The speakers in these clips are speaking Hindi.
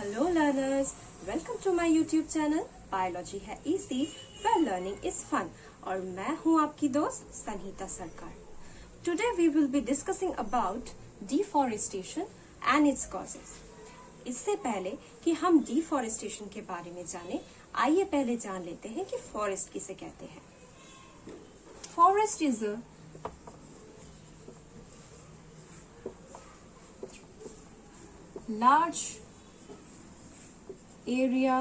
Hello learners, welcome to my YouTube channel biology है easy where learning is fun. और मैं हूं आपकी दोस्त Sanhita Sarkar. Today we will be discussing about deforestation and its causes. इससे पहले कि हम डिफॉरेस्टेशन के बारे में जाने, आइए पहले जान लेते हैं कि फॉरेस्ट किसे कहते हैं। Forest is a large area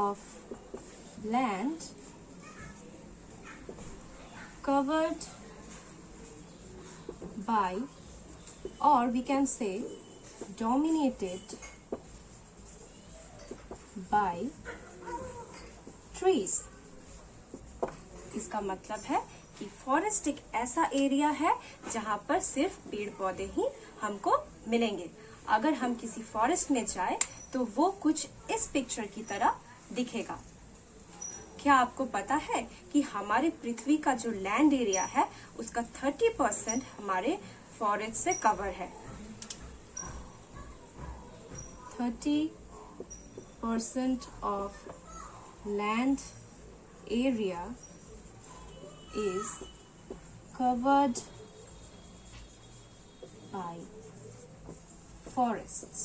of land covered by, or we can say dominated by trees। इसका मतलब है कि फॉरेस्ट एक ऐसा एरिया है जहां पर सिर्फ पेड़ पौधे ही हमको मिलेंगे। अगर हम किसी फॉरेस्ट में जाए तो वो कुछ इस पिक्चर की तरह दिखेगा। क्या आपको पता है कि हमारे पृथ्वी का जो लैंड एरिया है उसका 30% हमारे फॉरेस्ट से कवर है। 30% of land area is covered by forests।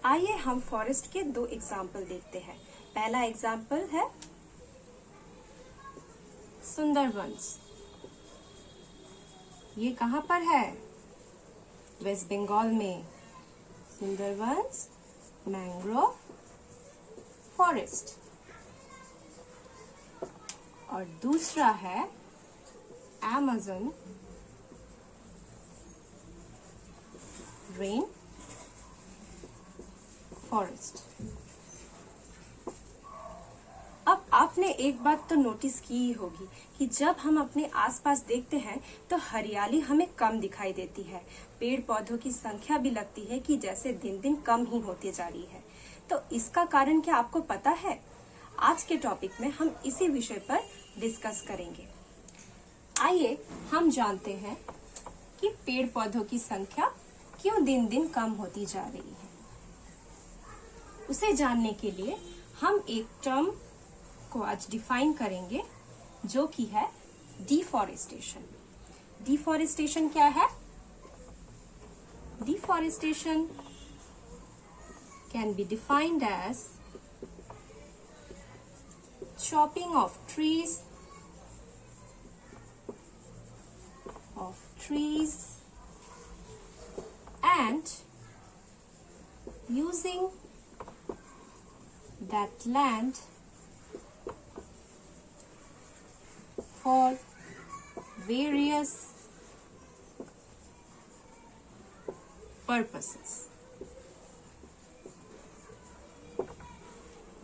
आइए हम फॉरेस्ट के दो एग्जाम्पल देखते हैं। पहला एग्जाम्पल है सुंदरबंस। ये कहां पर है? वेस्ट बंगाल में। Sundarbans mangrove forest. और दूसरा है अमेज़न रेन फॉरेस्ट। अब आपने एक बात तो नोटिस की ही होगी कि जब हम अपने आसपास देखते हैं तो हरियाली हमें कम दिखाई देती है। पेड़ पौधों की संख्या भी लगती है कि जैसे दिन दिन कम ही होती जा रही है। तो इसका कारण क्या आपको पता है? आज के टॉपिक में हम इसी विषय पर डिस्कस करेंगे। आइए हम जानते हैं कि पेड़ पौधों की संख्या क्यों दिन दिन कम होती जा रही है। उसे जानने के लिए हम एक टर्म को आज डिफाइन करेंगे जो कि है डिफॉरेस्टेशन। डिफॉरेस्टेशन क्या है? Deforestation can be defined as chopping of trees and using that land for various purposes।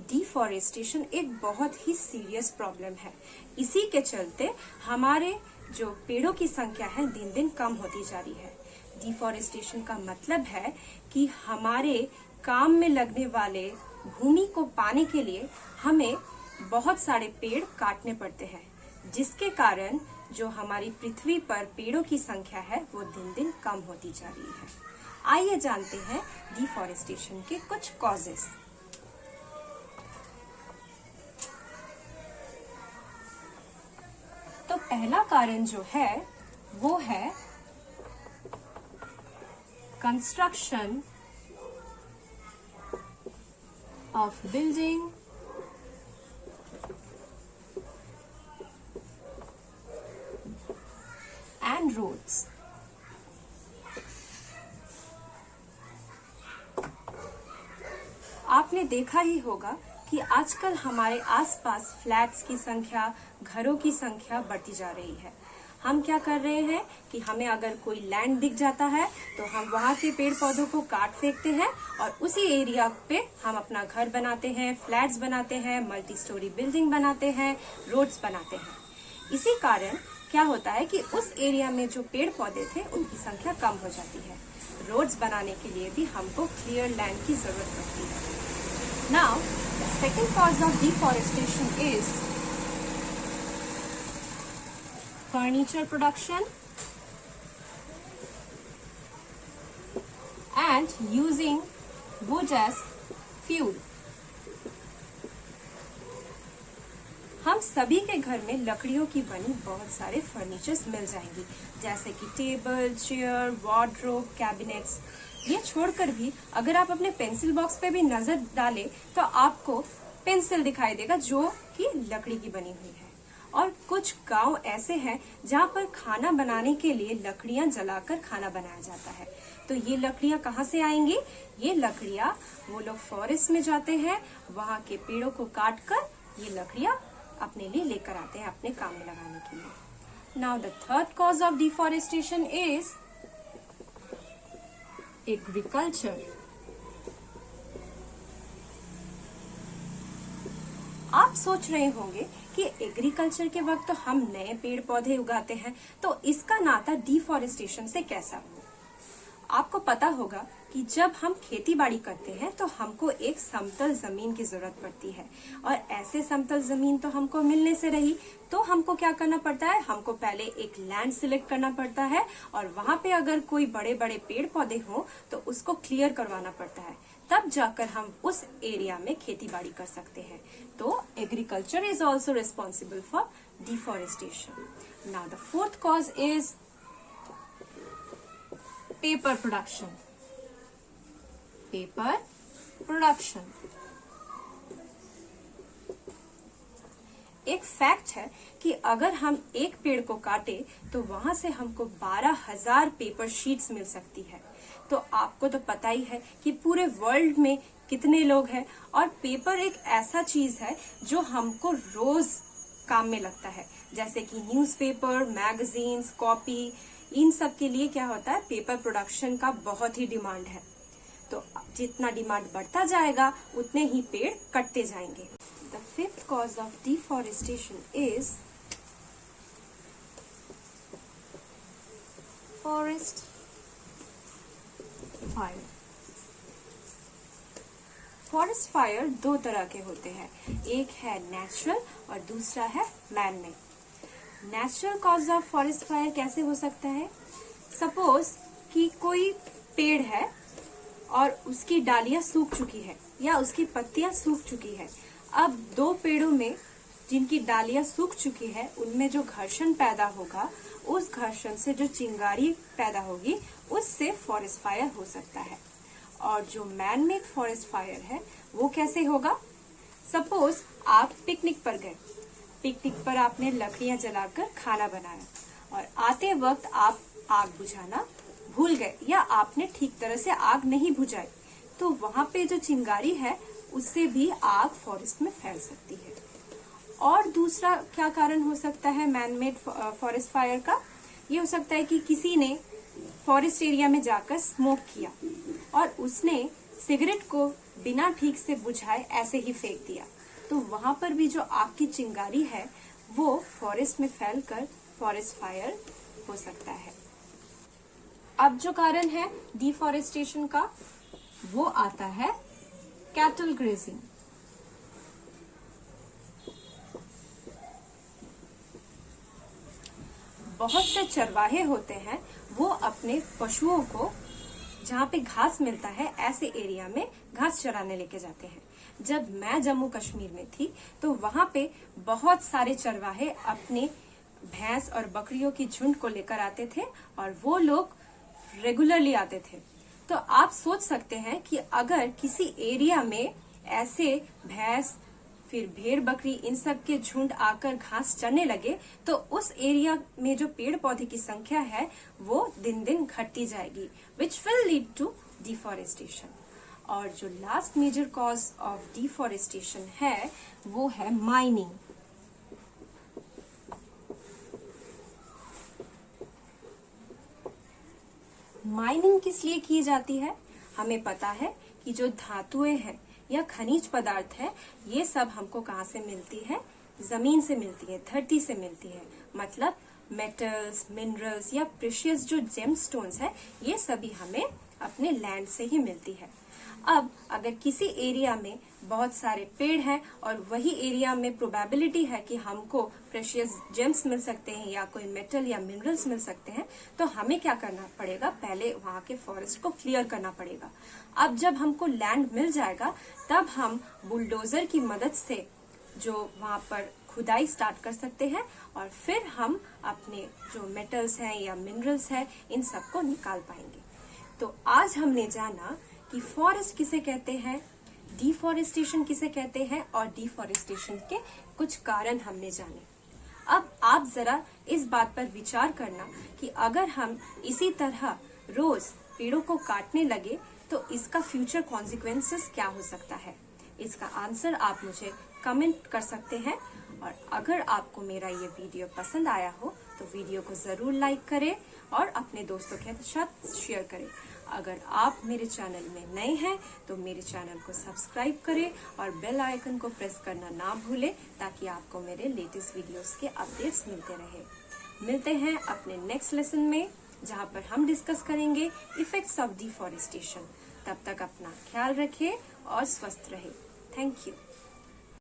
Deforestation एक बहुत ही सीरियस प्रॉब्लम है। इसी के चलते हमारे जो पेड़ों की संख्या है दिन दिन कम होती जा रही है। डिफॉरेस्टेशन का मतलब है कि हमारे काम में लगने वाले भूमि को पाने के लिए हमें बहुत सारे पेड़ काटने पड़ते हैं, जिसके कारण जो हमारी पृथ्वी पर पेड़ों की संख्या है वो दिन दिन कम होती जा रही है। आइए जानते हैं डिफॉरेस्टेशन के कुछ कॉजेस। तो पहला कारण जो है वो है construction of building and roads. आपने देखा ही होगा कि आजकल हमारे आसपास फ्लैट्स की संख्या, घरों की संख्या बढ़ती जा रही है। हम क्या कर रहे हैं कि हमें अगर कोई लैंड दिख जाता है तो हम वहां के पेड़ पौधों को काट फेंकते हैं और उसी एरिया पे हम अपना घर बनाते हैं, फ्लैट्स बनाते हैं, मल्टी स्टोरी बिल्डिंग बनाते हैं, रोड्स बनाते हैं। इसी कारण क्या होता है कि उस एरिया में जो पेड़ पौधे थे उनकी संख्या कम हो जाती है। रोड्स बनाने के लिए भी हमको क्लियर लैंड की जरूरत पड़ती है। Now, the second cause of deforestation is furniture production and using wood as fuel. हम सभी के घर में लकड़ियों की बनी बहुत सारे फर्नीचर्स मिल जाएंगी, जैसे कि टेबल, चेयर, वार्डरोब, कैबिनेट्स। ये छोड़कर भी अगर आप अपने पेंसिल बॉक्स पे भी नजर डालें तो आपको पेंसिल दिखाई देगा जो कि लकड़ी की बनी हुई है। और कुछ गांव ऐसे हैं जहाँ पर खाना बनाने के लिए लकड़ियां जलाकर खाना बनाया जाता है। तो ये लकड़ियां कहाँ से आएंगी? ये लकड़ियां वो लोग फॉरेस्ट में जाते हैं, वहाँ के पेड़ों को काट कर ये लकड़ियां अपने लिए लेकर आते हैं अपने काम में लगाने के लिए। Now the third cause of deforestation is agriculture. आप सोच रहे होंगे कि एग्रीकल्चर के वक्त तो हम नए पेड़ पौधे उगाते हैं, तो इसका नाता डिफॉरेस्टेशन से कैसा हो? आपको पता होगा कि जब हम खेती बाड़ी करते हैं तो हमको एक समतल जमीन की जरूरत पड़ती है, और ऐसे समतल जमीन तो हमको मिलने से रही, तो हमको क्या करना पड़ता है? हमको पहले एक लैंड सिलेक्ट करना पड़ता है, और वहां पे अगर कोई बड़े बड़े पेड़ पौधे हो तो उसको क्लियर करवाना पड़ता है, तब जाकर हम उस एरिया में खेती बाड़ी कर सकते हैं। तो agriculture is also responsible for deforestation. Now the fourth cause is paper production. Paper production एक फैक्ट है कि अगर हम एक पेड़ को काटे तो वहां से हमको 12,000 पेपर शीट्स मिल सकती है। तो आपको तो पता ही है कि पूरे वर्ल्ड में कितने लोग हैं, और पेपर एक ऐसा चीज है जो हमको रोज काम में लगता है, जैसे कि न्यूज़पेपर, मैगजीन्स, कॉपी, इन सब के लिए क्या होता है? पेपर प्रोडक्शन का बहुत ही डिमांड है। तो जितना डिमांड बढ़ता जाएगा उतने ही पेड़ कटते जाएंगे। The fifth cause of deforestation is forest fire. Forest fire दो तरह के होते हैं, एक है नेचुरल और दूसरा है man made. Natural cause of forest fire कैसे हो सकता है? सपोज कि कोई पेड़ है और उसकी डालियां सूख चुकी है या उसकी पत्तियां सूख चुकी है। अब दो पेड़ों में जिनकी डालियां सूख चुकी है उनमें जो घर्षण पैदा होगा, उस घर्षण से जो चिंगारी पैदा होगी, उससे फॉरेस्ट फायर हो सकता है। और जो मैन मेड फॉरेस्ट फायर है वो कैसे होगा? सपोज आप पिकनिक पर गए, पिकनिक पर आपने लकड़ियां जलाकर खाना बनाया और आते वक्त आप आग बुझाना भूल गए या आपने ठीक तरह से आग नहीं बुझाई, तो वहां पे जो चिंगारी है उससे भी आग फॉरेस्ट में फैल सकती है। और दूसरा क्या कारण हो सकता है मैन मेड फॉरेस्ट फायर का? ये हो सकता है कि किसी ने फॉरेस्ट एरिया में जाकर स्मोक किया और उसने सिगरेट को बिना ठीक से बुझाए ऐसे ही फेंक दिया, तो वहां पर भी जो आग की चिंगारी है वो फॉरेस्ट में फैलकर फॉरेस्ट फायर हो सकता है। अब जो कारण है डिफॉरेस्टेशन का वो आता है कैटल ग्रेजिंग। बहुत से चरवाहे होते हैं, वो अपने पशुओं को जहाँ पे घास मिलता है ऐसे एरिया में घास चराने लेके जाते हैं। जब मैं जम्मू कश्मीर में थी तो वहाँ पे बहुत सारे चरवाहे अपने भैंस और बकरियों की झुंड को लेकर आते थे और वो लोग रेगुलरली आते थे। तो आप सोच सकते हैं कि अगर किसी एरिया में ऐसे भैंस फिर भेड़ बकरी इन सब के झुंड आकर घास चरने लगे तो उस एरिया में जो पेड़ पौधे की संख्या है वो दिन दिन घटती जाएगी, which will lead to deforestation. और जो last major cause of deforestation है वो है माइनिंग। माइनिंग किस लिए की जाती है? हमें पता है कि जो धातुएं हैं या खनिज पदार्थ है ये सब हमको कहाँ से मिलती है? जमीन से मिलती है, धरती से मिलती है। मतलब मेटल्स, मिनरल्स या प्रेशियस जो जेम स्टोन्स है ये सभी हमें अपने लैंड से ही मिलती है। अब अगर किसी एरिया में बहुत सारे पेड़ हैं और वही एरिया में प्रोबेबिलिटी है कि हमको प्रेशियस जेम्स मिल सकते हैं या कोई मेटल या मिनरल्स मिल सकते हैं, तो हमें क्या करना पड़ेगा, पहले वहां के फॉरेस्ट को क्लियर करना पड़ेगा। अब जब हमको लैंड मिल जाएगा तब हम बुलडोजर की मदद से जो वहां पर खुदाई स्टार्ट कर सकते हैं और फिर हम अपने जो मेटल्स हैं या मिनरल्स हैं इन सबको निकाल पाएंगे। तो आज हमने जाना कि फॉरेस्ट किसे कहते हैं, डिफॉरेस्टेशन किसे कहते हैं और डिफॉरेस्टेशन के कुछ कारण हमने जाने। अब आप जरा इस बात पर विचार करना कि अगर हम इसी तरह रोज पेड़ों को काटने लगे तो इसका फ्यूचर कॉन्सिक्वेंसेस क्या हो सकता है। इसका आंसर आप मुझे कमेंट कर सकते हैं और अगर आपको मेरा ये वीडियो पसंद आया हो तो वीडियो को जरूर लाइक करें और अपने दोस्तों के साथ शेयर करें। अगर आप मेरे चैनल में नए हैं तो मेरे चैनल को सब्सक्राइब करें और बेल आइकन को प्रेस करना ना भूलें ताकि आपको मेरे लेटेस्ट वीडियोस के अपडेट्स मिलते रहे। मिलते हैं अपने नेक्स्ट लेसन में जहां पर हम डिस्कस करेंगे इफेक्ट्स ऑफ डिफॉरेस्टेशन। तब तक अपना ख्याल रखें और स्वस्थ रहें। Thank you.